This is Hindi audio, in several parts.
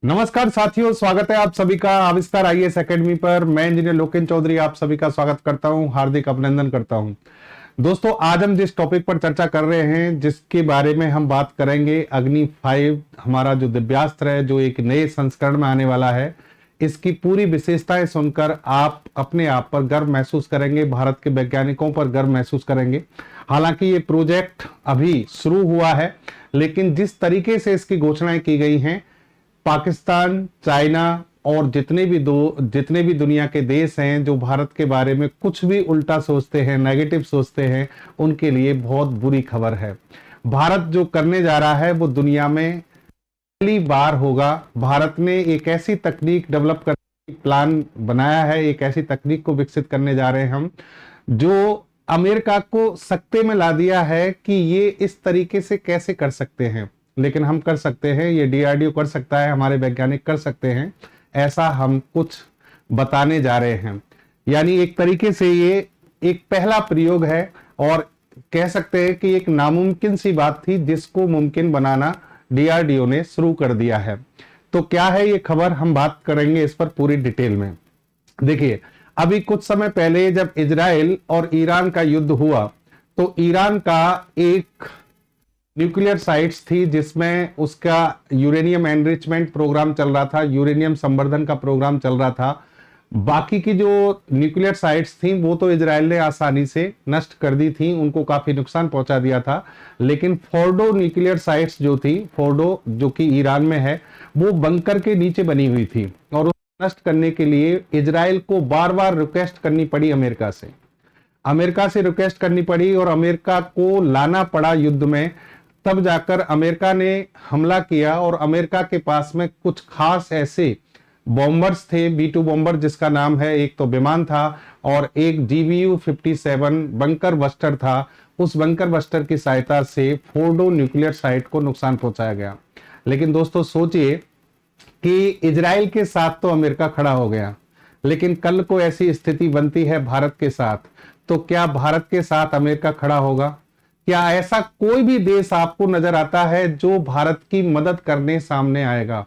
नमस्कार साथियों, स्वागत है आप सभी का आविष्कार आईएएस एकेडमी पर। मैं इंजीनियर लोकेन चौधरी आप सभी का स्वागत करता हूं, हार्दिक अभिनंदन करता हूं। दोस्तों, आज हम जिस टॉपिक पर चर्चा कर रहे हैं, जिसके बारे में हम बात करेंगे, अग्नि 5 हमारा जो दिव्यास्त्र है, जो एक नए संस्करण में आने वाला है, इसकी पूरी विशेषताएं सुनकर आप अपने आप पर गर्व महसूस करेंगे, भारत के वैज्ञानिकों पर गर्व महसूस करेंगे। हालांकि ये प्रोजेक्ट अभी शुरू हुआ है, लेकिन जिस तरीके से इसकी घोषणाएं की गई हैं, पाकिस्तान, चाइना और जितने भी दुनिया के देश हैं जो भारत के बारे में कुछ भी उल्टा सोचते हैं, नेगेटिव सोचते हैं, उनके लिए बहुत बुरी खबर है। भारत जो करने जा रहा है वो दुनिया में पहली बार होगा। भारत ने एक ऐसी तकनीक डेवलप करने की प्लान बनाया है, एक ऐसी तकनीक को विकसित करने जा रहे हैं हम, जो अमेरिका को सकते में ला दिया है कि ये इस तरीके से कैसे कर सकते हैं, लेकिन हम कर सकते हैं। ये डीआरडीओ कर सकता है, हमारे वैज्ञानिक कर सकते हैं, ऐसा हम कुछ बताने जा रहे हैं। यानी एक तरीके से ये एक पहला प्रयोग है और कह सकते हैं कि एक नामुमकिन सी बात थी, जिसको मुमकिन बनाना डीआरडीओ ने शुरू कर दिया है। तो क्या है ये खबर, हम बात करेंगे इस पर पूरी डिटेल में। देखिए, अभी कुछ समय पहले जब इजराइल और ईरान का युद्ध हुआ, तो ईरान का एक न्यूक्लियर साइट्स थी जिसमें उसका यूरेनियम एनरिचमेंट प्रोग्राम चल रहा था, यूरेनियम संवर्धन का प्रोग्राम चल रहा था। बाकी की जो न्यूक्लियर साइट्स थी वो तो इजराइल ने आसानी से नष्ट कर दी थी, उनको काफी नुकसान पहुंचा दिया था। लेकिन फोर्डो न्यूक्लियर साइट्स जो थी, फोर्डो जो कि ईरान में है, वो बंकर के नीचे बनी हुई थी और उसको नष्ट करने के लिए इजराइल को बार बार रिक्वेस्ट करनी पड़ी, अमेरिका से रिक्वेस्ट करनी पड़ी और अमेरिका को लाना पड़ा युद्ध में। तब जाकर अमेरिका ने हमला किया और अमेरिका के पास में कुछ खास ऐसे बॉम्बर्स थे, B-2 बॉम्बर जिसका नाम है, एक तो विमान था और एक GBU-57 बंकर बस्टर था। उस बंकर बस्टर की सहायता से फोर्डो न्यूक्लियर साइट को नुकसान पहुंचाया गया। लेकिन दोस्तों सोचिए कि इजराइल के साथ तो अमेरिका खड़ा हो गया, लेकिन कल को ऐसी स्थिति बनती है भारत के साथ, तो क्या भारत के साथ अमेरिका खड़ा होगा? क्या ऐसा कोई भी देश आपको नजर आता है जो भारत की मदद करने सामने आएगा?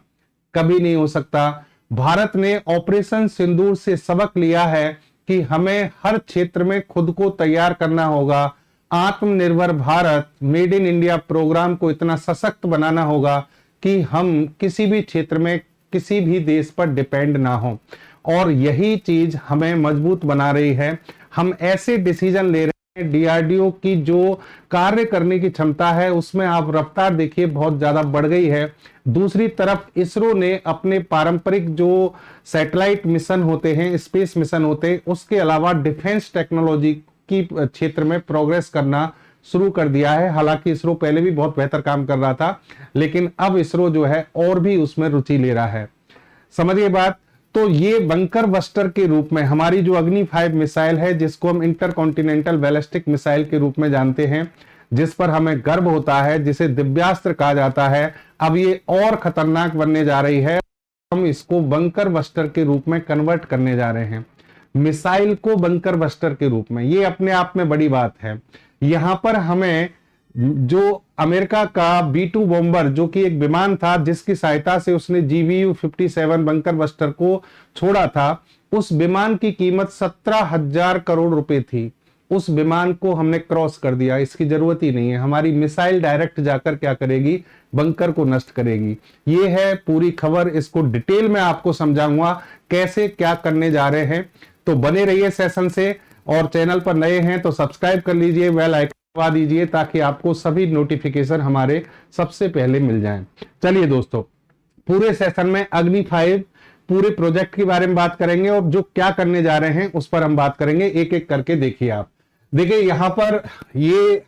कभी नहीं हो सकता। भारत ने ऑपरेशन सिंदूर से सबक लिया है कि हमें हर क्षेत्र में खुद को तैयार करना होगा। आत्मनिर्भर Bharat, made in India programme को इतना सशक्त बनाना होगा कि हम किसी भी क्षेत्र में किसी भी देश पर डिपेंड ना हो, और यही चीज हमें मजबूत बना रही है। हम ऐसे डिसीजन ले रहे हैं, डीआरडीओ की जो कार्य करने की क्षमता है उसमें आप रफ्तार देखिए बहुत ज्यादा बढ़ गई है। दूसरी तरफ इसरो ने अपने पारंपरिक जो सैटेलाइट मिशन होते हैं, स्पेस मिशन होते हैं, उसके अलावा डिफेंस टेक्नोलॉजी की क्षेत्र में प्रोग्रेस करना शुरू कर दिया है। हालांकि इसरो पहले भी बहुत बेहतर काम कर रहा था, लेकिन अब इसरो जो है और भी उसमें रुचि ले रहा है। समझिए बात। तो ये बंकर बस्टर के रूप में हमारी जो अग्नि 5 मिसाइल है, जिसको हम इंटरकॉन्टिनेंटल बैलिस्टिक मिसाइल के रूप में जानते हैं, जिस पर हमें गर्व होता है, जिसे दिव्यास्त्र कहा जाता है, अब ये और खतरनाक बनने जा रही है। हम इसको बंकर बस्टर के रूप में कन्वर्ट करने जा रहे हैं, मिसाइल को बंकर बस्टर के रूप में। ये अपने आप में बड़ी बात है। यहां पर हमें जो अमेरिका का B-2 बॉम्बर, जो कि एक विमान था जिसकी सहायता से उसने GBU-57 बंकर बस्टर को छोड़ा था, उस विमान की कीमत 17,000 करोड़ रुपए थी। उस विमान को हमने क्रॉस कर दिया, इसकी जरूरत ही नहीं है। हमारी मिसाइल डायरेक्ट जाकर क्या करेगी? बंकर को नष्ट करेगी। ये है पूरी खबर। इसको डिटेल में आपको समझाऊंगा कैसे क्या करने जा रहे हैं। तो बने रहिए सेशन से, और चैनल पर नए हैं तो सब्सक्राइब कर लीजिए, बेल आइकन दबा दीजिए, ताकि आपको सभी नोटिफिकेशन हमारे सबसे पहले मिल जाएं। चलिए दोस्तों, पूरे सेशन में अग्नि 5 पूरे प्रोजेक्ट के बारे में बात करेंगे और जो क्या करने जा रहे हैं उस पर हम बात करेंगे। एक एक करके देखिए आप। देखिए यहां पर ये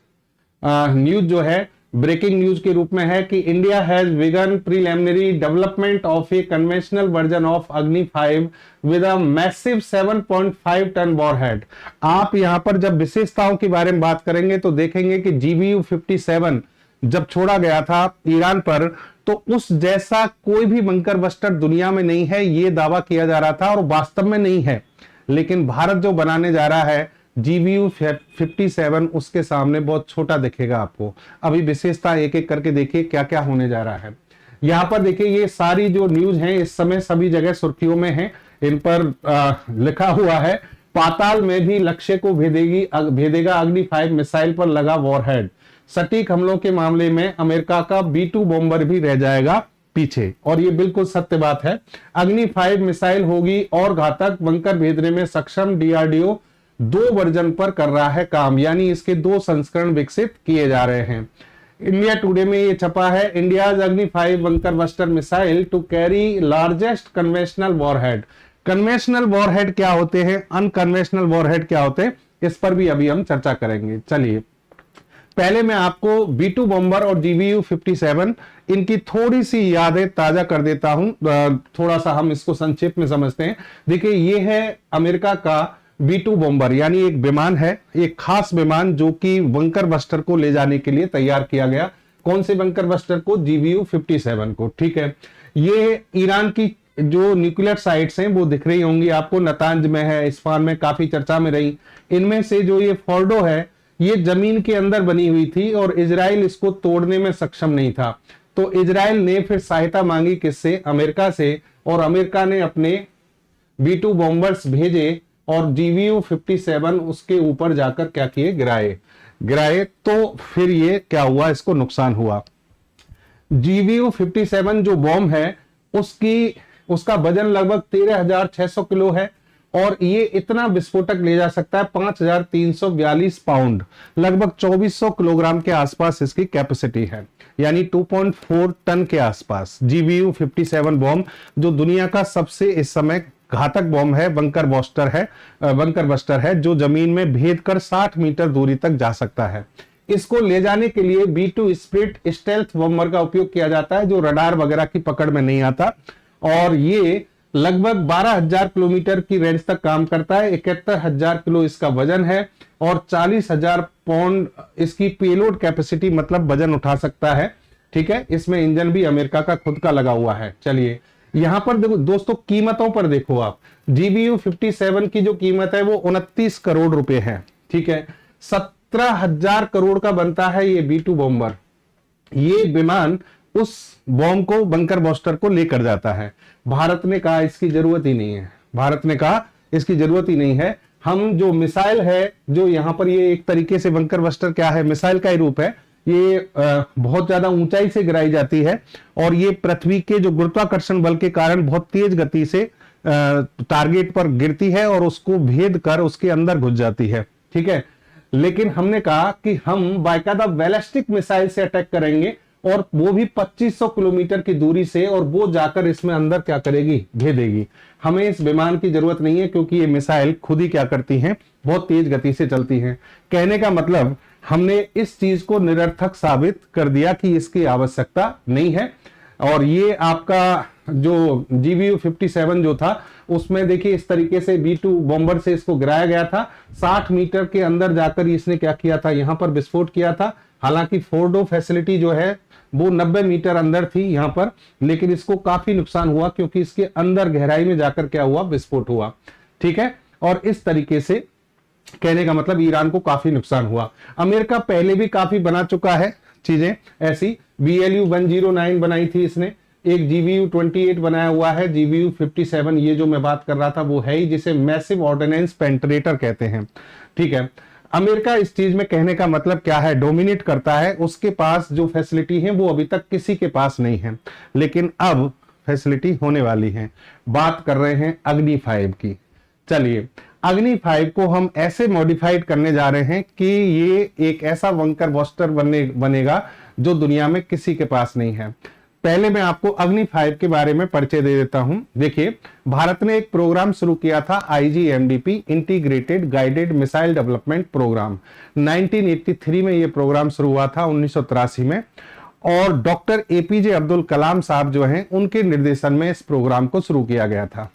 न्यूज जो है ब्रेकिंग न्यूज के रूप में है कि India has begun preliminary development of a conventional version of Agni 5 with a massive 7.5 tonne warhead. आप यहां पर जब विशेषताओं के बारे में बात करेंगे तो देखेंगे कि GBU-57 जब छोड़ा गया था ईरान पर, तो उस जैसा कोई भी बंकर बस्टर दुनिया में नहीं है, ये दावा किया जा रहा था और वास्तव में नहीं है। लेकिन भारत जो बनाने जा रहा है GBU-57, उसके सामने बहुत छोटा दिखेगा आपको। अभी विशेषता एक एक करके देखिए क्या क्या होने जा रहा है। यहाँ पर देखिए ये सारी जो न्यूज हैं इस समय सभी जगह सुर्खियों में हैं। इन पर लिखा हुआ है पाताल में भी लक्ष्य को भेदेगा अग्नि 5 मिसाइल पर लगा वॉरहेड। सटीक हमलों के मामले में अमेरिका का B2 बॉम्बर भी रह जाएगा पीछे। और ये बिल्कुल सत्य बात है। अग्नि 5 मिसाइल होगी और घातक, बंकर भेजने में सक्षम। DRDO 2 वर्जन पर कर रहा है काम, यानी इसके 2 संस्करण विकसित किए जा रहे हैं। इंडिया टुडे में ये छपा है, India's Agni 5 bunker buster missile to carry largest conventional warhead. Conventional warhead क्या होते हैं, अनकन्वेंशनल वॉरहेड क्या होते हैं, इस पर भी अभी हम चर्चा करेंगे। चलिए पहले मैं आपको B2 बॉम्बर और GBU 57 इनकी थोड़ी सी यादें ताजा कर देता हूं। थोड़ा सा हम इसको संक्षेप में समझते हैं। देखिए ये है अमेरिका का B2 बॉम्बर, यानी एक विमान है, एक खास विमान जो कि बंकर बस्टर को ले जाने के लिए तैयार किया गया। कौन से बंकर बस्टर को? GBU 57 को। ठीक है, ये ईरान की जो न्यूक्लियर साइट्स हैं वो दिख रही होंगी आपको, नतांज में है, इस्फहान में काफी चर्चा में रही। इनमें से जो ये फोर्डो है ये जमीन के अंदर बनी हुई थी और इजराइल इसको तोड़ने में सक्षम नहीं था। तो इजराइल ने फिर सहायता मांगी किससे? अमेरिका से। और अमेरिका ने अपने B2 बॉम्बर्स भेजे और GBU 57 उसके ऊपर जाकर क्या किए? गिराए। तो फिर ये क्या हुआ? इसको नुकसान हुआ। GBU 57 जो बॉम्ब है उसका वजन लगभग 13,600 किलो है और ये इतना विस्फोटक ले जा सकता है 5,342 पाउंड, लगभग 2,400 किलोग्राम के आसपास इसकी कैपेसिटी है, यानी 2.4 टन के आसपास। GBU 57 बॉम्ब जो दुनिया का सबसे इस समय घातक बॉम्ब है, बंकर बस्टर है जो जमीन में भेद कर 60 मीटर दूरी तक जा सकता है। इसको ले जाने के लिए B2 स्पिरिट स्टेल्थ बॉम्बर का उपयोग किया जाता है जो रडार वगैरह की पकड़ में नहीं आता और ये लगभग 12,000 किलोमीटर की रेंज तक काम करता है। 71,000 किलो इसका वजन है और 40,000 पाउंड इसकी पेलोड कैपेसिटी, मतलब वजन उठा सकता है। ठीक है, इसमें इंजन भी अमेरिका का खुद का लगा हुआ है। चलिए यहां पर देखो दोस्तों, कीमतों पर देखो आप। GBU 57 की जो कीमत है वो 29 करोड़ रुपए है। ठीक है, 17,000 करोड़ का बनता है ये B2 बॉम्बर। ये विमान उस बॉम्ब को, बंकर बस्टर को लेकर जाता है। भारत ने कहा इसकी जरूरत ही नहीं है। हम जो मिसाइल है, जो यहां पर ये एक तरीके से बंकर बस्टर क्या है, मिसाइल का ही रूप है। ये बहुत ज्यादा ऊंचाई से गिराई जाती है और ये पृथ्वी के जो गुरुत्वाकर्षण बल के कारण बहुत तेज गति से टारगेट पर गिरती है और उसको भेद कर उसके अंदर घुस जाती है। ठीक है, लेकिन हमने कहा कि हम बाकायदा बैलिस्टिक मिसाइल से अटैक करेंगे और वो भी 2500 किलोमीटर की दूरी से, और वो जाकर इसमें अंदर क्या करेगी? भेदेगी। हमें इस विमान की जरूरत नहीं है क्योंकि ये मिसाइल खुद ही क्या करती हैं? बहुत तेज गति से चलती हैं। कहने का मतलब हमने इस चीज को निरर्थक साबित कर दिया कि इसकी आवश्यकता नहीं है। और ये आपका जो GBU 57 जो था उसमें देखिए इस तरीके से B2 बॉम्बर से इसको गिराया गया था। 60 मीटर के अंदर जाकर इसने क्या किया था? यहां पर विस्फोट किया था। हालांकि फोर्डो फैसिलिटी जो है वो 90 मीटर अंदर थी यहां पर, लेकिन इसको काफी नुकसान हुआ क्योंकि इसके अंदर गहराई में जाकर क्या हुआ? विस्फोट हुआ। ठीक है, और इस तरीके से कहने का मतलब ईरान को काफी नुकसान हुआ। अमेरिका पहले भी काफी बना चुका है चीजें ऐसी। BLU 109 बनाई थी इसने, एक GBU 28 बनाया हुआ है। GBU 57 ये जो मैं बात कर रहा था वो है ही, जिसे मैसिव ऑर्डिनेंस पेंट्रेटर कहते हैं। ठीक है, अमेरिका इस चीज में कहने का मतलब क्या है? डोमिनेट करता है। उसके पास जो फैसिलिटी है वो अभी तक किसी के पास नहीं है, लेकिन अब फैसिलिटी होने वाली है। बात कर रहे हैं अग्नि 5 की। चलिए अग्नि 5 को हम ऐसे मॉडिफाइड करने जा रहे हैं कि ये एक ऐसा बंकर बस्टर बनेगा जो दुनिया में किसी के पास नहीं है। पहले मैं आपको अग्नि 5 के बारे में परिचय दे देता हूं। देखिए भारत ने एक प्रोग्राम शुरू किया था, IGMDP integrated guided missile development programme. 1983 में यह प्रोग्राम शुरू हुआ था, 1983 में। और डॉक्टर APJ अब्दुल कलाम साहब जो हैं उनके निर्देशन में इस प्रोग्राम को शुरू किया गया था।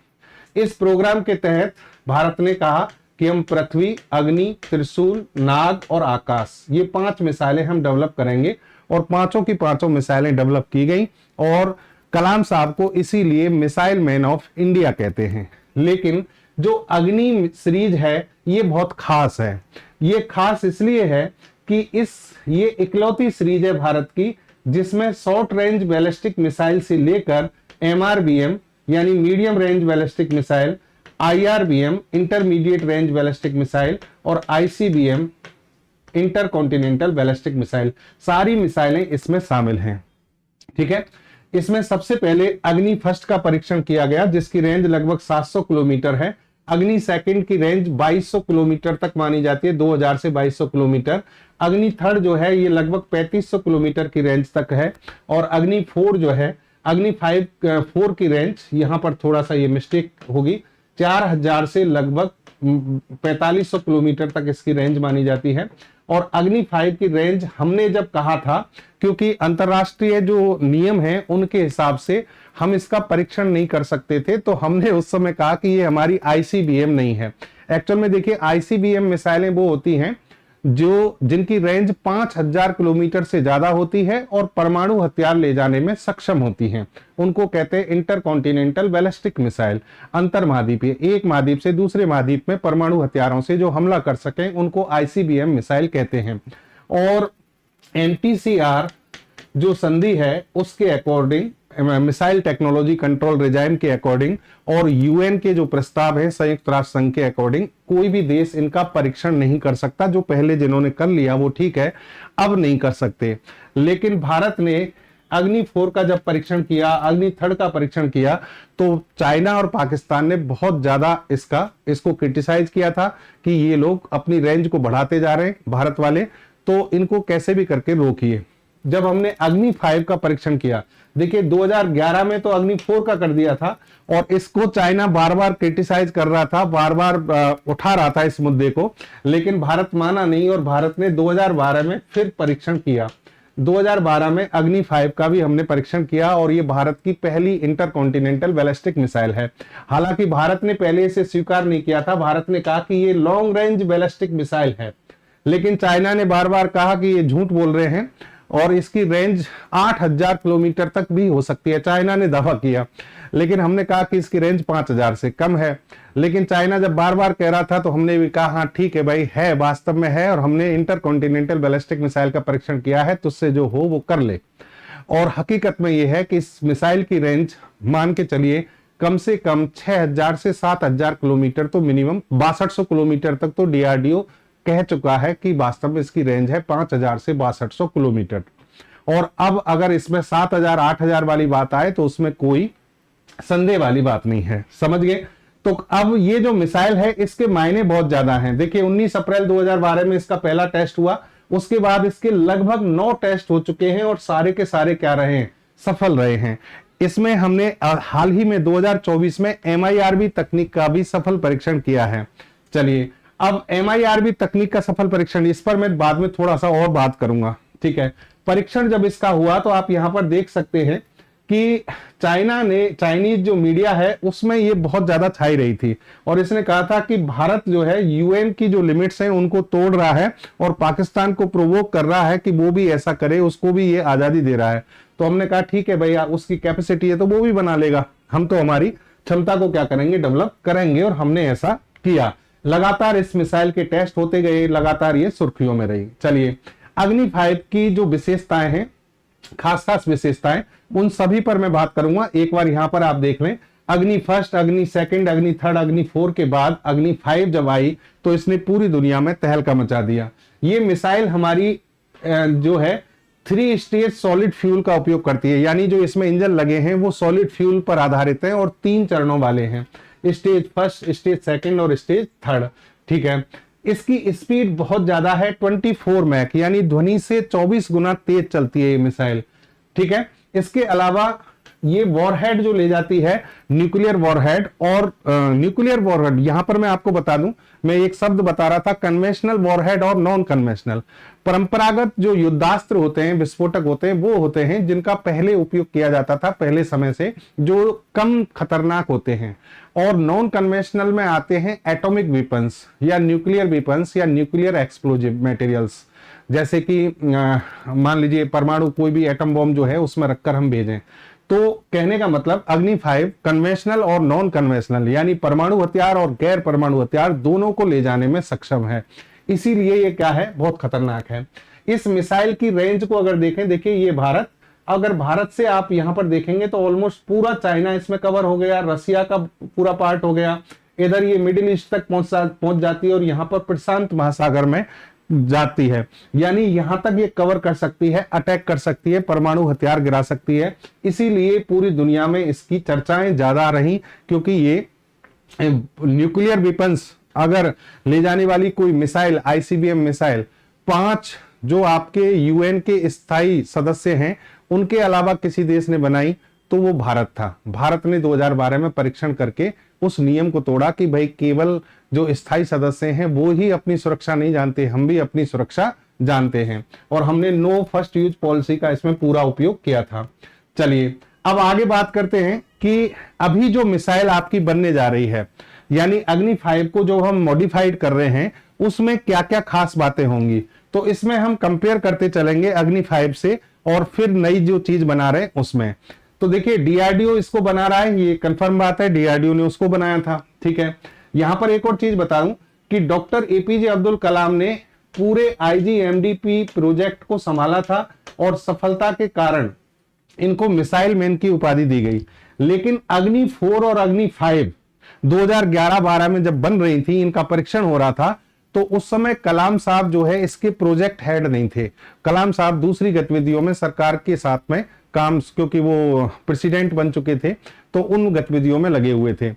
इस प्रोग्राम के तहत भारत ने कहा कि हम पृथ्वी, अग्नि, त्रिशूल, नाग और आकाश, ये 5 मिसाइलें हम डेवलप करेंगे। और पांचों की पांचों मिसाइलें डेवलप की गई और कलाम साहब को इसीलिए मिसाइल मैन ऑफ इंडिया कहते हैं। लेकिन जो अग्नि सीरीज है ये बहुत खास है। ये खास इसलिए है कि ये इकलौती सीरीज है भारत की जिसमें शॉर्ट रेंज बैलिस्टिक मिसाइल से लेकर MRBM यानी medium range ballistic missile, IRBM intermediate range ballistic missile और ICBM इंटरकॉन्टिनेंटल बैलिस्टिक मिसाइल, सारी मिसाइलें इसमें शामिल हैं। ठीक है, इसमें सबसे पहले अग्नि फर्स्ट का परीक्षण किया गया जिसकी रेंज लगभग 700 किलोमीटर है। अग्नि सेकंड की रेंज 2200 किलोमीटर तक मानी जाती है, 2000 से 2200 किलोमीटर। अग्नि थर्ड जो है ये लगभग 3500 किलोमीटर की रेंज तक है। और अग्नि फोर जो है, अग्नि 4 की रेंज यहां पर थोड़ा सा ये मिस्टेक होगी, 4000 से लगभग 4500 किलोमीटर तक इसकी रेंज मानी जाती है। और अग्नि 5 की रेंज हमने जब कहा था, क्योंकि अंतरराष्ट्रीय जो नियम है उनके हिसाब से हम इसका परीक्षण नहीं कर सकते थे, तो हमने उस समय कहा कि ये हमारी ICBM नहीं है। एक्चुअल में देखिए ICBM मिसाइलें वो होती हैं जो जिनकी रेंज 5000 किलोमीटर से ज्यादा होती है और परमाणु हथियार ले जाने में सक्षम होती हैं। उनको कहते हैं इंटरकॉन्टिनेंटल बैलिस्टिक मिसाइल। अंतर महाद्वीपीय, एक महाद्वीप से दूसरे महाद्वीप में परमाणु हथियारों से जो हमला कर सकें उनको ICBM मिसाइल कहते हैं। और NPCR जो संधि है उसके according, missile technology control regime के अकॉर्डिंग और UN के जो प्रस्ताव है संयुक्त राष्ट्र संघ के अकॉर्डिंग, कोई भी देश इनका परीक्षण नहीं कर सकता। जो पहले जिन्होंने कर लिया वो ठीक है, अब नहीं कर सकते। लेकिन भारत ने अग्नि 4 का जब परीक्षण किया, अग्नि थर्ड का परीक्षण किया, तो चाइना और पाकिस्तान ने बहुत ज्यादा इसको क्रिटिसाइज किया था कि ये लोग अपनी रेंज को बढ़ाते जा रहे हैं भारत वाले, तो इनको कैसे भी करके रोकिए। जब हमने अग्नि 5 का परीक्षण किया, देखिए 2011 में तो अग्नि 4 का कर दिया था और इसको चाइना बार बार क्रिटिसाइज कर रहा था, बार बार उठा रहा था इस मुद्दे को, लेकिन भारत माना नहीं और भारत ने 2012 में फिर परीक्षण किया। 2012 में अग्नि 5 का भी हमने परीक्षण किया और ये भारत की पहली इंटरकॉन्टिनेंटल बैलिस्टिक मिसाइल है। हालांकि भारत ने पहले इसे स्वीकार नहीं किया था, भारत ने कहा कि ये लॉन्ग रेंज बैलिस्टिक मिसाइल है, लेकिन चाइना ने बार बार कहा कि ये झूठ बोल रहे हैं और इसकी रेंज 8000 किलोमीटर तक भी हो सकती है, चाइना ने दावा किया। लेकिन हमने कहा कि इसकी रेंज 5000 से कम है। लेकिन चाइना जब बार बार कह रहा था तो हमने भी कहा हाँ ठीक है भाई, है, वास्तव में है, और हमने इंटरकॉन्टिनेंटल बैलिस्टिक मिसाइल का परीक्षण किया है, तुझसे जो हो वो कर ले। और हकीकत में यह है कि इस मिसाइल की रेंज मान के चलिए कम से कम 6000 से 7000 किलोमीटर तो मिनिमम, 6200 किलोमीटर तक तो DRDO कह चुका है कि वास्तव में इसकी रेंज है 5000 से 6200 किलोमीटर। और अब अगर इसमें 7000 8000 वाली बात आए तो उसमें कोई संदेह वाली बात नहीं है, समझ गए। तो अब ये जो मिसाइल है इसके मायने बहुत ज्यादा हैं। देखिए 19 अप्रैल 2012 में इसका पहला टेस्ट हुआ, उसके बाद इसके लगभग 9 टेस्ट हो चुके हैं और सारे के सारे क्या रहे हैं, सफल रहे हैं। इसमें हमने हाल ही में 2024 में MIRV तकनीक का भी सफल परीक्षण किया है। चलिए अब MIRV तकनीक का सफल परीक्षण, इस पर मैं बाद में थोड़ा सा और बात करूंगा, ठीक है। परीक्षण जब इसका हुआ तो आप यहां पर देख सकते हैं कि चाइनीज जो मीडिया है उसमें ये बहुत ज्यादा छाई रही थी और इसने कहा था कि भारत जो है UN की जो लिमिट्स हैं उनको तोड़ रहा है और पाकिस्तान को प्रोवोक कर रहा है कि वो भी ऐसा करे, उसको भी ये आजादी दे रहा है। तो हमने कहा ठीक है भैया, उसकी कैपेसिटी है तो वो भी बना लेगा, हम तो हमारी क्षमता को क्या करेंगे, डेवलप करेंगे, और हमने ऐसा किया। लगातार इस मिसाइल के टेस्ट होते गए, लगातार ये सुर्खियों में रही। चलिए अग्नि 5 की जो विशेषताएं हैं, खास विशेषताएं, उन सभी पर मैं बात करूंगा। एक बार यहां पर आप देख लें, अग्नि फर्स्ट, अग्नि सेकंड, अग्नि थर्ड, अग्नि 4 के बाद अग्नि 5 जब आई तो इसने पूरी दुनिया में तहलका मचा दिया। ये मिसाइल हमारी जो है 3 स्टेज सॉलिड फ्यूल का उपयोग करती है, यानी जो इसमें इंजन लगे हैं वो सॉलिड फ्यूल पर आधारित हैं और 3 चरणों वाले हैं, स्टेज फर्स्ट, स्टेज सेकंड और स्टेज थर्ड, ठीक है। इसकी स्पीड बहुत ज्यादा है, 24 मैक, यानी ध्वनि से 24 गुना तेज चलती है ये मिसाइल, ठीक है। इसके अलावा ये वॉरहेड जो ले जाती है, न्यूक्लियर वॉरहेड, और न्यूक्लियर वॉरहेड यहां पर मैं आपको बता दूं, मैं एक शब्द बता रहा था, कन्वेंशनल वॉरहेड और नॉन कन्वेंशनल। परंपरागत जो युद्धास्त्र होते हैं, विस्फोटक होते हैं, वो होते हैं जिनका पहले उपयोग किया जाता था पहले समय से, जो कम खतरनाक होते हैं। और नॉन कन्वेंशनल में आते हैं एटॉमिक वेपन्स या न्यूक्लियर वेपन्स या न्यूक्लियर एक्सप्लोजिव मटेरियल्स, जैसे कि मान लीजिए परमाणु, कोई भी एटम बॉम्ब जो है उसमें रखकर हम भेजें। तो कहने का मतलब अग्नि 5 कन्वेंशनल और नॉन कन्वेंशनल यानी परमाणु हथियार और गैर परमाणु हथियार दोनों को ले जाने में सक्षम है। इसीलिए ये क्या है, बहुत खतरनाक है। इस मिसाइल की रेंज को अगर देखें, देखिए ये भारत, अगर भारत से आप यहां पर देखेंगे तो ऑलमोस्ट पूरा चाइना इसमें कवर हो गया, रसिया का पूरा पार्ट हो गया, इधर ये मिडिल ईस्ट तक पहुंच जाती है और यहां पर प्रशांत महासागर में जाती है। यानी यहां तक ये कवर कर सकती है, अटैक कर सकती है, परमाणु हथियार गिरा सकती है। इसीलिए पूरी दुनिया में इसकी चर्चाएं ज्यादा रही, क्योंकि ये न्यूक्लियर वेपन्स अगर ले जाने वाली कोई मिसाइल, आईसीबीएम मिसाइल, 5 जो आपके यूएन के स्थायी सदस्य हैं उनके अलावा किसी देश ने बनाई तो वो भारत था। भारत ने 2012 में परीक्षण करके उस नियम को तोड़ा कि भाई केवल जो स्थायी सदस्य हैं वो ही अपनी सुरक्षा नहीं जानते, हम भी अपनी सुरक्षा जानते हैं, और हमने नो फर्स्ट यूज पॉलिसी का इसमें पूरा उपयोग किया था। चलिए अब आगे बात करते हैं कि अभी जो मिसाइल आपकी बनने जा रही है, यानी अग्नि 5 को जो हम मॉडिफाइड कर रहे हैं, उसमें क्या क्या खास बातें होंगी, तो इसमें हम कंपेयर करते चलेंगे अग्नि 5 से और फिर नई जो चीज बना रहे उसमें। तो देखिए डीआरडीओ इसको बना रहा है, ये कंफर्म बात है, डीआरडीओ ने उसको बनाया था, ठीक है। यहां पर एक और चीज बताऊं कि डॉक्टर एपीजे अब्दुल कलाम ने पूरे आईजीएमडीपी प्रोजेक्ट को संभाला था और सफलता के कारण इनको मिसाइल मैन की उपाधि दी गई। लेकिन अग्नि 4 और अग्नि 5 2011-12 में जब बन रही थी, इनका परीक्षण हो रहा था, तो उस समय कलाम साहब जो है इसके प्रोजेक्ट हेड नहीं थे। कलाम साहब दूसरी गतिविधियों में सरकार के साथ में काम, क्योंकि वो प्रेसिडेंट बन चुके थे, तो उन गतिविधियों में लगे हुए थे।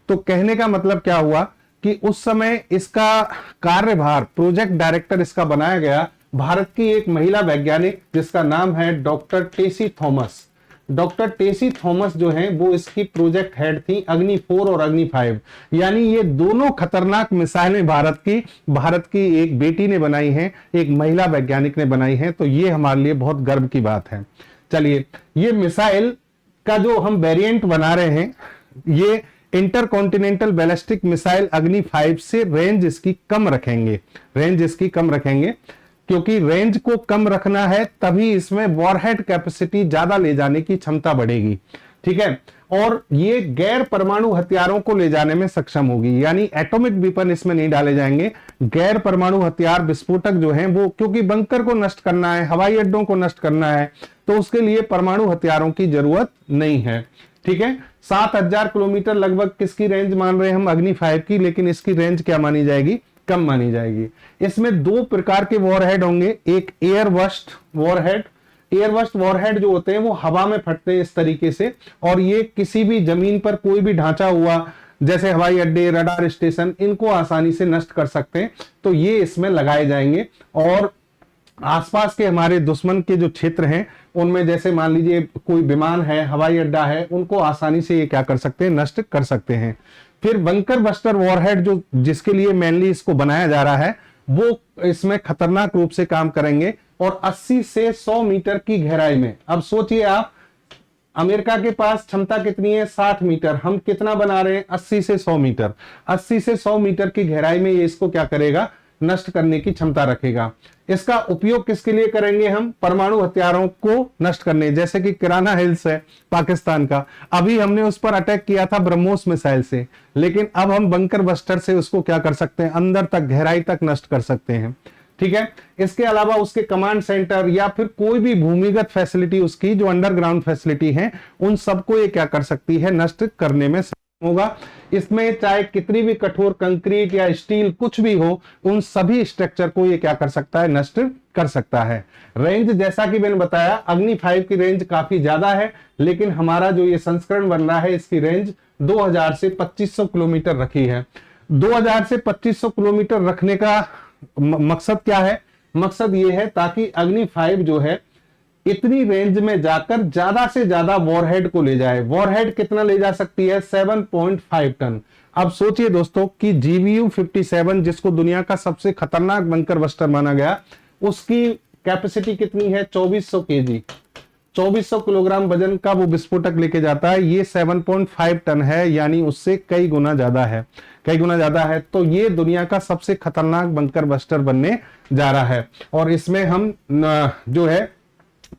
तो कहने का मतलब क्या हुआ कि उस समय इसका कार्यभार, प्रोजेक्ट डायरेक्टर इसका बनाया गया भारत की एक महिला वैज्ञानिक जिसका नाम है डॉक्टर टेसी थॉमस। डॉक्टर टेसी थॉमस जो है वो इसकी प्रोजेक्ट हेड थी अग्नि 4 और अग्नि 5। यानी ये दोनों खतरनाक मिसाइलें भारत की एक बेटी ने बनाई हैं, एक महिला वैज्ञानिक ने बनाई हैं, तो ये हमारे लिए बहुत गर्व की बात है। चलिए ये मिसाइल का जो हम वेरिएंट बना रहे हैं, ये इंटरकॉन्टिनेंटल बैलिस्टिक मिसाइल अग्नि 5 से रेंज इसकी कम रखेंगे, क्योंकि रेंज को कम रखना है तभी इसमें वॉरहेड कैपेसिटी ज्यादा ले जाने की क्षमता बढ़ेगी, ठीक है। और ये गैर परमाणु हथियारों को ले जाने में सक्षम होगी, यानी एटॉमिक वेपन इसमें नहीं डाले जाएंगे। गैर परमाणु हथियार, विस्फोटक जो हैं वो, क्योंकि बंकर को नष्ट करना है, हवाई अड्डों को नष्ट करना है, तो उसके लिए परमाणु हथियारों की जरूरत नहीं है, ठीक है। 7000 किलोमीटर लगभग किसकी रेंज मान रहे हैं हम, अग्नि 5 की, लेकिन इसकी रेंज क्या मानी जाएगी, कम मानी जाएगी। इसमें 2 प्रकार के वॉरहेड होंगे, एक एयरबस्ट वॉरहेड जो होते हैं वो हवा में फटते हैं इस तरीके से, और ये किसी भी जमीन पर कोई भी ढांचा हुआ जैसे हवाई अड्डे, रडार स्टेशन, इनको आसानी से नष्ट कर सकते हैं, तो ये इसमें लगाए जाएंगे। और आसपास के हमारे दुश्मन के जो क्षेत्र हैं उनमें, जैसे मान लीजिए कोई विमान है, हवाई अड्डा है, उनको आसानी से ये क्या कर सकते हैं, नष्ट कर सकते हैं। फिर बंकर बस्टर वॉरहेड जो जिसके लिए मेनली इसको बनाया जा रहा है, वो इसमें खतरनाक रूप से काम करेंगे और 80 से 100 मीटर की गहराई में। अब सोचिए आप, अमेरिका के पास क्षमता कितनी है, 60 मीटर, हम कितना बना रहे हैं, 80 से 100 मीटर। 80 से 100 मीटर की गहराई में ये इसको क्या करेगा, नष्ट करने की क्षमता रखेगा। इसका उपयोग किसके लिए करेंगे हम, परमाणु हथियारों को नष्ट करने, जैसे कि किराना हिल्स है पाकिस्तान का, अभी हमने उस पर अटैक किया था ब्रह्मोस मिसाइल से, लेकिन अब हम बंकर बस्टर से उसको क्या कर सकते हैं, अंदर तक, गहराई तक नष्ट कर सकते हैं, ठीक है। इसके अलावा उसके कमांड सेंटर या फिर कोई भी भूमिगत फैसिलिटी, उसकी जो अंडरग्राउंड फैसिलिटी है, उन सबको ये क्या कर सकती है, नष्ट करने में होगा। इसमें चाहे कितनी भी कठोर कंक्रीट या स्टील कुछ भी हो, उन सभी स्ट्रक्चर को ये क्या कर सकता है, नष्ट कर सकता है। रेंज जैसा कि मैंने बताया, अग्नि 5 की रेंज काफी ज्यादा है, लेकिन हमारा जो ये संस्करण बन रहा है इसकी रेंज 2000 से 2500 किलोमीटर रखी है। 2000 से 2500 किलोमीटर रखने का मकसद क्या है, मकसद ये है ताकि अग्नि 5 जो है इतनी रेंज में जाकर ज्यादा से ज्यादा वॉरहेड को ले जाए। वॉरहेड कितना ले जा सकती है, 7.5 टन। अब सोचिए दोस्तों कि GBU-57 जिसको दुनिया का सबसे खतरनाक बंकर बस्टर माना गया, उसकी कैपेसिटी कितनी है, 2400 kg, 2400 किलोग्राम वजन का वो विस्फोटक लेके जाता है। ये 7.5 टन है, यानी उससे कई गुना ज्यादा है। तो ये दुनिया का सबसे खतरनाक बंकर बस्टर बनने जा रहा है। और इसमें हम जो है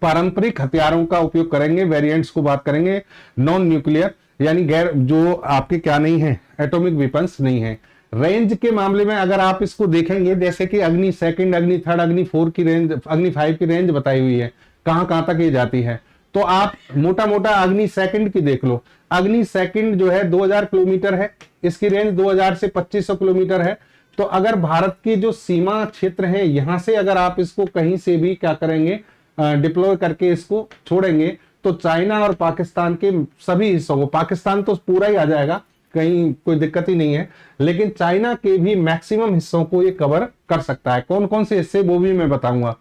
पारंपरिक हथियारों का उपयोग करेंगे, वेरिएंट्स को बात करेंगे, नॉन न्यूक्लियर, यानी गैर, जो आपके क्या नहीं है, एटॉमिक वेपन्स नहीं है। रेंज के मामले में अगर आप इसको देखेंगे, जैसे कि अग्नि सेकंड, अग्नि थर्ड, अग्नि 4 की रेंज, अग्नि 5 की रेंज बताई हुई है कहां कहां तक ये जाती है। तो आप मोटा मोटा अग्नि सेकंड की देख लो। अग्नि सेकंड जो है 2000 किलोमीटर है, इसकी रेंज 2000 से 2500 किलोमीटर है। तो अगर भारत की जो सीमा क्षेत्र है यहां से अगर आप इसको कहीं से भी क्या करेंगे, डिप्लॉय करके इसको छोड़ेंगे, तो चाइना और पाकिस्तान के सभी हिस्सों को, पाकिस्तान तो पूरा ही आ जाएगा, कहीं कोई दिक्कत ही नहीं है, लेकिन चाइना के भी मैक्सिमम हिस्सों को ये कवर कर सकता है। कौन कौन से हिस्से वो भी मैं बताऊंगा।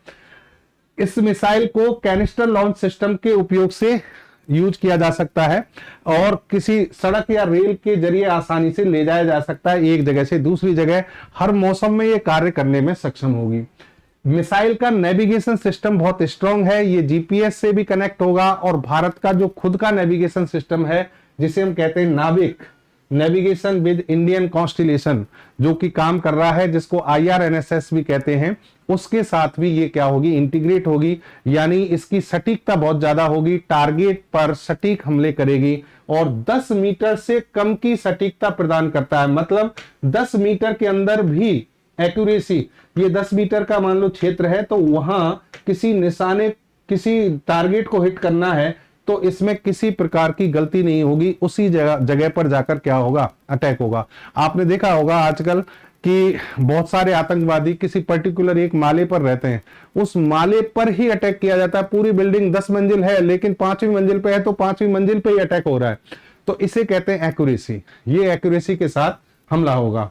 इस मिसाइल को कैनिस्टर लॉन्च सिस्टम के उपयोग से यूज किया जा सकता है और किसी सड़क या रेल के जरिए आसानी से ले जाया जा सकता है एक जगह से दूसरी जगह। हर मौसम में ये कार्य करने में सक्षम होगी। मिसाइल का नेविगेशन सिस्टम बहुत स्ट्रांग है, ये जीपीएस से भी कनेक्ट होगा और भारत का जो खुद का नेविगेशन सिस्टम है जिसे हम कहते हैं नाविक, नेविगेशन विद इंडियन कॉन्स्टिलेशन, जो कि काम कर रहा है, जिसको IRNSS भी कहते हैं, उसके साथ भी ये क्या होगी, इंटीग्रेट होगी। यानी इसकी सटीकता बहुत ज्यादा होगी, टारगेट पर सटीक हमले करेगी और 10 मीटर से कम की सटीकता प्रदान करता है। मतलब 10 मीटर के अंदर भी एक्यूरेसी, ये 10 मीटर का मान लो क्षेत्र है, तो वहां किसी निशाने, किसी टारगेट को हिट करना है तो इसमें किसी प्रकार की गलती नहीं होगी, उसी जगह पर जाकर क्या होगा, अटैक होगा। आपने देखा होगा आजकल कि बहुत सारे आतंकवादी किसी पर्टिकुलर एक माले पर रहते हैं, उस माले पर ही अटैक किया जाता है। पूरी बिल्डिंग 10 मंजिल है लेकिन 5वीं मंजिल पे है तो 5वीं मंजिल पे ही अटैक हो रहा है। तो इसे कहते हैं एक्यूरेसी, ये एक्यूरेसी के साथ हमला होगा।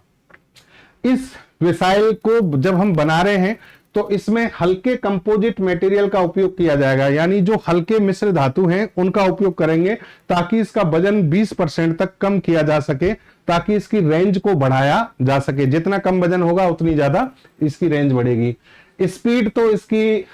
इस मिसाइल को जब हम बना रहे हैं तो इसमें हल्के कंपोजिट मटेरियल का उपयोग किया जाएगा, यानी जो हल्के मिश्र धातु हैं उनका उपयोग करेंगे ताकि इसका वजन 20% तक कम किया जा सके, ताकि इसकी रेंज को बढ़ाया जा सके। जितना कम वजन होगा उतनी ज्यादा इसकी रेंज बढ़ेगी। स्पीड तो इसकी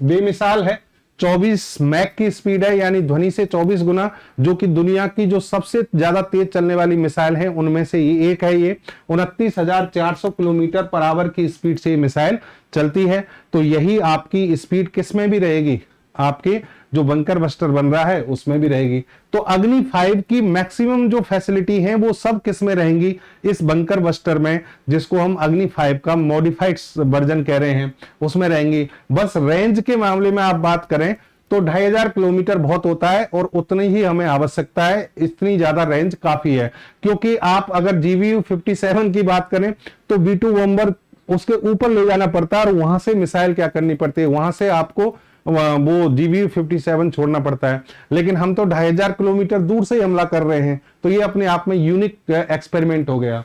बेमिसाल है, 24 मैक की स्पीड है, यानी ध्वनि से 24 गुना, जो कि दुनिया की जो सबसे ज्यादा तेज चलने वाली मिसाइल है उनमें से ये एक है। ये 29,400 किलोमीटर पर आवर की स्पीड से ये मिसाइल चलती है। तो यही आपकी स्पीड किस में भी रहेगी, आपके जो बंकर बस्टर बन रहा है उसमें भी रहेगी। तो अग्नि 5 की मैक्सिमम जो फैसिलिटी है वो सब किस में रहेंगी, इस बंकर बस्टर में, जिसको हम अग्नि 5 का मॉडिफाइड वर्जन कह रहे हैं, उसमें रहेंगी। बस रेंज के मामले में आप बात करें तो 2500 किलोमीटर बहुत होता है और उतनी ही हमें आवश्यकता है, इतनी ज्यादा रेंज काफी है। क्योंकि आप अगर GBU-57 की बात करें तो B2 बॉम्बर उसके ऊपर ले जाना पड़ता है और वहां से मिसाइल क्या करनी पड़ती है, वहां से आपको वो GBU-57 छोड़ना पड़ता है। लेकिन हम तो 2500 किलोमीटर दूर से ही हमला कर रहे हैं, तो ये अपने आप में यूनिक एक्सपेरिमेंट हो गया।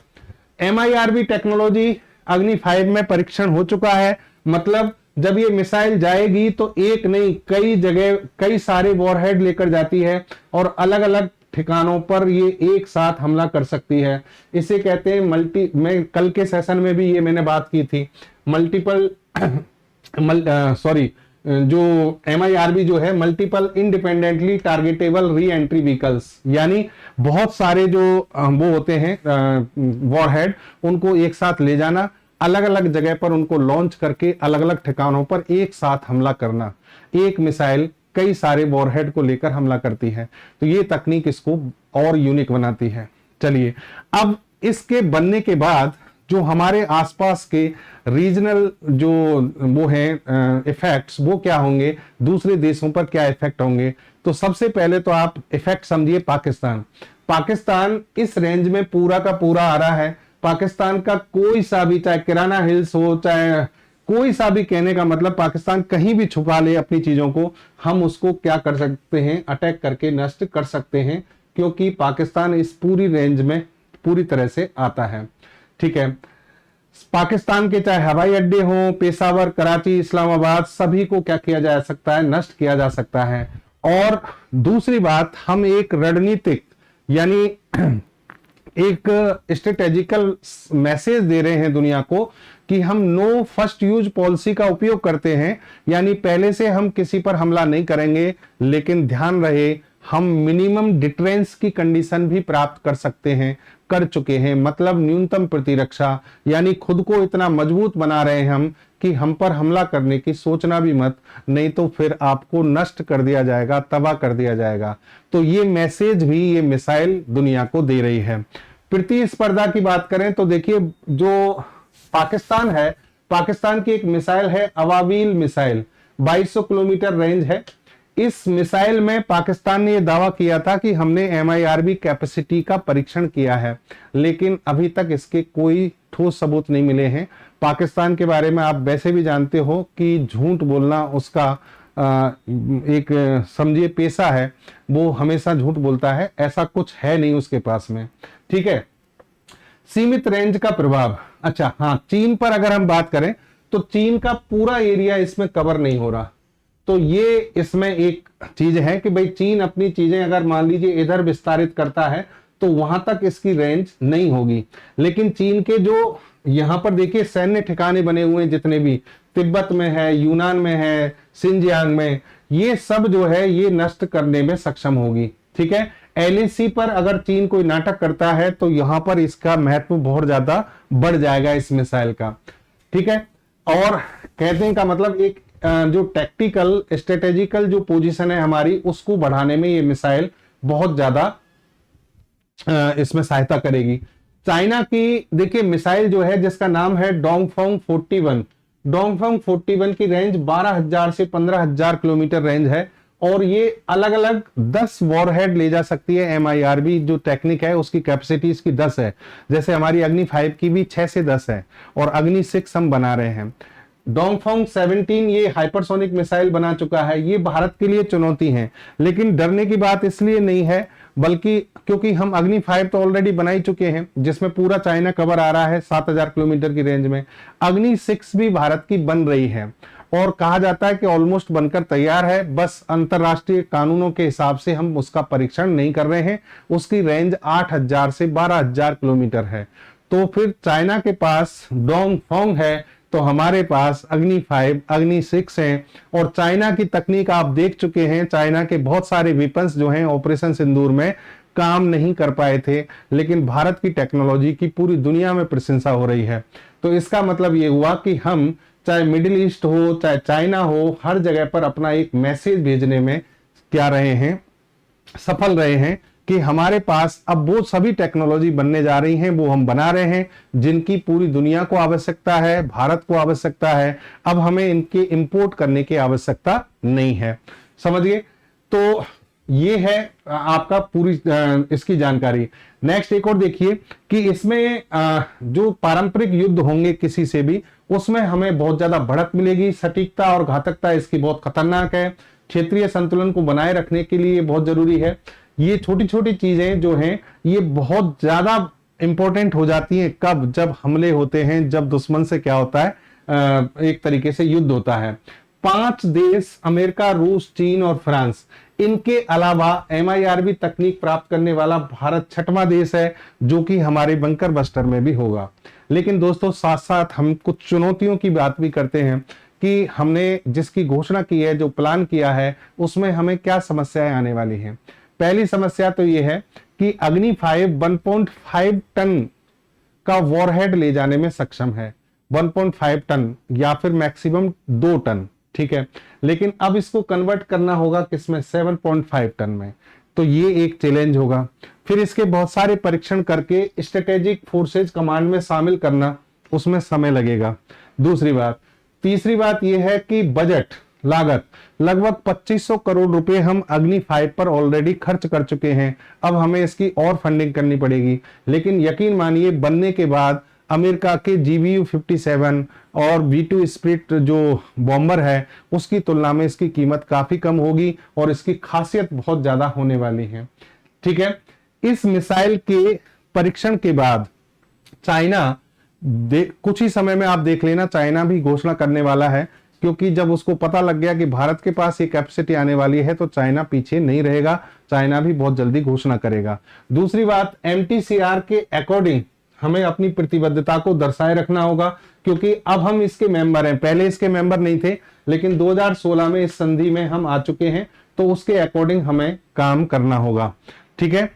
MIRV टेक्नोलॉजी अग्नि 5 में परीक्षण हो चुका है। मतलब जब ये मिसाइल जाएगी तो एक नहीं कई जगह कई सारे वॉरहेड लेकर जाती है और अलग अलग ठिकानों पर ये एक साथ हमला कर सकती है। इसे कहते हैं मल्टी, मैं कल के सेशन में भी ये मैंने बात की थी, मल्टीपल जो MIRV जो है, multiple independently targetable re entry vehicles, यानी बहुत सारे जो वो होते हैं वॉरहेड, उनको एक साथ ले जाना, अलग अलग जगह पर उनको लॉन्च करके अलग अलग ठिकानों पर एक साथ हमला करना। एक मिसाइल कई सारे वॉरहेड को लेकर हमला करती है, तो ये तकनीक इसको और यूनिक बनाती है। चलिए, अब इसके बनने के बाद जो हमारे आसपास के रीजनल जो वो हैं इफेक्ट्स, वो क्या होंगे, दूसरे देशों पर क्या इफेक्ट होंगे। तो सबसे पहले तो आप इफेक्ट समझिए पाकिस्तान। पाकिस्तान इस रेंज में पूरा का पूरा आ रहा है। पाकिस्तान का कोई सा भी, चाहे किराना हिल्स हो, चाहे कोई सा भी, कहने का मतलब पाकिस्तान कहीं भी छुपा ले अपनी चीजों को, हम उसको क्या कर सकते हैं, अटैक करके नष्ट कर सकते हैं, क्योंकि पाकिस्तान इस पूरी रेंज में पूरी तरह से आता है। ठीक है, पाकिस्तान के चाहे हवाई अड्डे हो, पेशावर, कराची, इस्लामाबाद, सभी को क्या किया जा सकता है, नष्ट किया जा सकता है। और दूसरी बात, हम एक रणनीतिक यानी एक स्ट्रेटेजिकल मैसेज दे रहे हैं दुनिया को कि हम नो फर्स्ट यूज पॉलिसी का उपयोग करते हैं, यानी पहले से हम किसी पर हमला नहीं करेंगे, लेकिन ध्यान रहे हम मिनिमम डिटरेंस की कंडीशन भी प्राप्त कर सकते हैं, कर चुके हैं। मतलब न्यूनतम प्रतिरक्षा, यानी खुद को इतना मजबूत बना रहे हैं हम कि हम पर हमला करने की सोचना भी मत, नहीं तो फिर आपको नष्ट कर दिया जाएगा, तबाह कर दिया जाएगा। तो ये मैसेज भी ये मिसाइल दुनिया को दे रही है। प्रतिस्पर्धा की बात करें तो देखिए, जो पाकिस्तान है, पाकिस्तान की एक मिसाइल है अवावील मिसाइल, 2200 किलोमीटर रेंज है। इस मिसाइल में पाकिस्तान ने यह दावा किया था कि हमने MIRV कैपेसिटी का परीक्षण किया है, लेकिन अभी तक इसके कोई ठोस सबूत नहीं मिले हैं। पाकिस्तान के बारे में आप वैसे भी जानते हो कि झूठ बोलना उसका एक समझिए पेशा है, वो हमेशा झूठ बोलता है, ऐसा कुछ है नहीं उसके पास में। ठीक है, सीमित रेंज का प्रभाव। अच्छा हाँ, चीन पर अगर हम बात करें तो चीन का पूरा एरिया इसमें कवर नहीं हो रहा, तो ये इसमें एक चीज है कि भाई चीन अपनी चीजें अगर मान लीजिए इधर विस्तारित करता है तो वहां तक इसकी रेंज नहीं होगी। लेकिन चीन के जो यहां पर देखिए सैन्य ठिकाने बने हुए हैं, जितने भी तिब्बत में है, यूनान में है, सिंजियांग में, ये सब जो है ये नष्ट करने में सक्षम होगी। ठीक है, LAC पर अगर चीन कोई नाटक करता है तो यहां पर इसका महत्व बहुत ज्यादा बढ़ जाएगा इस मिसाइल का। ठीक है, और कहते हैं का मतलब एक जो टैक्टिकल स्ट्रेटेजिकल जो पोजीशन है हमारी, उसको बढ़ाने में ये मिसाइल बहुत ज्यादा इसमें सहायता करेगी। चाइना की देखिए मिसाइल जो है जिसका नाम है डोंगफोंग 41, डोंगफोंग 41 की रेंज 12,000 से 15,000 किलोमीटर रेंज है, और ये अलग अलग 10 वॉरहेड ले जा सकती है। MIRV जो टेक्निक है उसकी कैपेसिटी इसकी 10 है, जैसे हमारी अग्नि 5 की भी 6 से 10 है, और अग्नि 6 हम बना रहे हैं। डोंगफोंग 17 ये हाइपरसोनिक मिसाइल बना चुका है। ये भारत के लिए चुनौती है, लेकिन डरने की बात इसलिए नहीं है, बल्कि क्योंकि हम अग्नि 5 तो ऑलरेडी बना ही चुके हैं, जिसमें पूरा चाइना कवर आ रहा है 7,000 किलोमीटर की रेंज में। अग्नि 6 भी भारत की बन रही है, और कहा जाता है कि ऑलमोस्ट बनकर तैयार है, बस अंतरराष्ट्रीय कानूनों के हिसाब से हम उसका परीक्षण नहीं कर रहे हैं। उसकी रेंज 8,000 से 12,000 किलोमीटर है। तो फिर चाइना के पास डोंगफोंग है, तो हमारे पास अग्नि 5, अग्नि 6 है, और चाइना की तकनीक आप देख चुके हैं। चाइना के बहुत सारे वेपन्स जो हैं ऑपरेशन सिंदूर में काम नहीं कर पाए थे, लेकिन भारत की टेक्नोलॉजी की पूरी दुनिया में प्रशंसा हो रही है। तो इसका मतलब ये हुआ कि हम चाहे मिडिल ईस्ट हो, चाहे चाइना हो, हर जगह पर अपना एक मैसेज भेजने में क्या रहे हैं, सफल रहे हैं कि हमारे पास अब वो सभी टेक्नोलॉजी बनने जा रही हैं, वो हम बना रहे हैं, जिनकी पूरी दुनिया को आवश्यकता है, भारत को आवश्यकता है। अब हमें इनके इंपोर्ट करने की आवश्यकता नहीं है। समझिए, तो ये है आपका पूरी इसकी जानकारी। नेक्स्ट एक और देखिए कि इसमें जो पारंपरिक युद्ध होंगे किसी से भी, उसमें हमें बहुत ज्यादा बढ़त मिलेगी। सटीकता और घातकता इसकी बहुत खतरनाक है। क्षेत्रीय संतुलन को बनाए रखने के लिए बहुत जरूरी है। ये छोटी छोटी चीजें जो हैं ये बहुत ज्यादा इंपॉर्टेंट हो जाती हैं। कब? जब हमले होते हैं, जब दुश्मन से क्या होता है, एक तरीके से युद्ध होता है। 5 देश, अमेरिका, रूस, चीन और फ्रांस, इनके अलावा MIRV तकनीक प्राप्त करने वाला भारत 6वां देश है, जो कि हमारे बंकर बस्टर में भी होगा। लेकिन दोस्तों साथ साथ हम कुछ चुनौतियों की बात भी करते हैं कि हमने जिसकी घोषणा की है, जो प्लान किया है, उसमें हमें क्या समस्याएं आने वाली हैं। पहली समस्या तो यह है कि अग्नि 5 1.5 टन का वॉरहेड ले जाने में सक्षम है, 1.5 टन या फिर मैक्सिमम 2 टन। ठीक है, लेकिन अब इसको कन्वर्ट करना होगा किसमें, 7.5 टन में। तो ये एक चैलेंज होगा। फिर इसके बहुत सारे परीक्षण करके स्ट्रेटेजिक फोर्सेज कमांड में शामिल करना, उसमें समय लगेगा। दूसरी बात, तीसरी बात यह है कि बजट लागत लगभग 2500 करोड़ रुपए हम अग्नि 5 पर ऑलरेडी खर्च कर चुके हैं। अब हमें इसकी और फंडिंग करनी पड़ेगी। लेकिन यकीन मानिए, बनने के बाद अमेरिका के GBU 57 और V2 स्पिरिट जो बॉम्बर है, उसकी तुलना में इसकी कीमत काफी कम होगी और इसकी खासियत बहुत ज्यादा होने वाली है। ठीक है, इस मिसाइल के परीक्षण के बाद चाइना कुछ ही समय में आप देख लेना, चाइना भी घोषणा करने वाला है, क्योंकि जब उसको पता लग गया कि भारत के पास ये कैपेसिटी आने वाली है, तो चाइना पीछे नहीं रहेगा। चाइना भी बहुत जल्दी घोषणा करेगा। दूसरी बात, MTCR के अकॉर्डिंग हमें अपनी प्रतिबद्धता को दर्शाए रखना होगा, क्योंकि अब हम इसके मेंबर हैं। पहले इसके मेंबर नहीं थे, लेकिन 2016 में इस संधि में हम आ चुके हैं, तो उसके अकॉर्डिंग हमें काम करना होगा। ठीक है,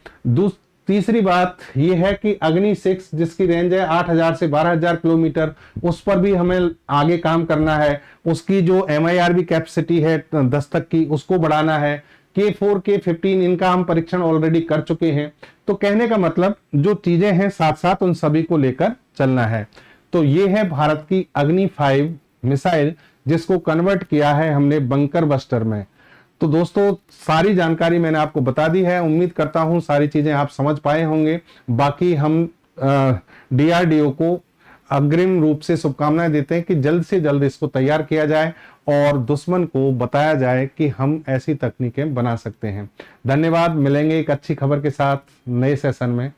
तीसरी बात यह है कि अग्नि 6 जिसकी रेंज है 8,000 से 12,000 किलोमीटर, उस पर भी हमें आगे काम करना है। उसकी जो MIRV कैपेसिटी है 10 तक की, उसको बढ़ाना है। K4 K15 इनका हम परीक्षण ऑलरेडी कर चुके हैं। तो कहने का मतलब जो चीजें हैं साथ साथ उन सभी को लेकर चलना है। तो ये है भारत की अग्नि 5 मिसाइल, जिसको कन्वर्ट किया है हमने बंकर बस्टर में। तो दोस्तों सारी जानकारी मैंने आपको बता दी है, उम्मीद करता हूं सारी चीजें आप समझ पाए होंगे। बाकी हम DRDO को अग्रिम रूप से शुभकामनाएं देते हैं कि जल्द से जल्द इसको तैयार किया जाए और दुश्मन को बताया जाए कि हम ऐसी तकनीकें बना सकते हैं। धन्यवाद, मिलेंगे एक अच्छी खबर के साथ नए सेशन में।